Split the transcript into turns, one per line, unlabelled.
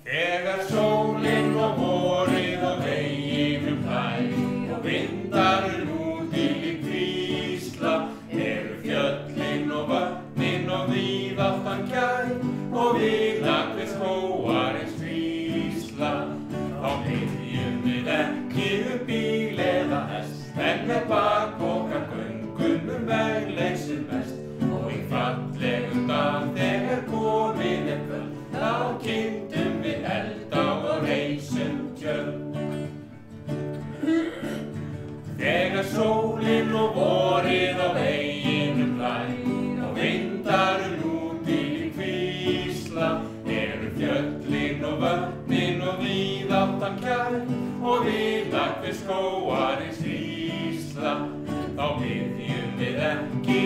Þegar sólin og vorið á veginum hlær og vindarinn úti líkt hvísla, eru fjöllin og vötnin og víðáttan gjær og víðakvið skógarins hvísla. Þá byrjum við ekki bíl eða hest, en með bakpoka göngum vegleysið mest. Og í fallegum dag þegar komið kvöld, þá kynntum við elda og reisum tjöld. Þegar sólin og vorið á veginum hlær og vindarinn úti líkt hvísla, eru fjöllin og vötnin og víðáttan gjær og víðakvið skógarins hvísla. Þá byrjum við ekki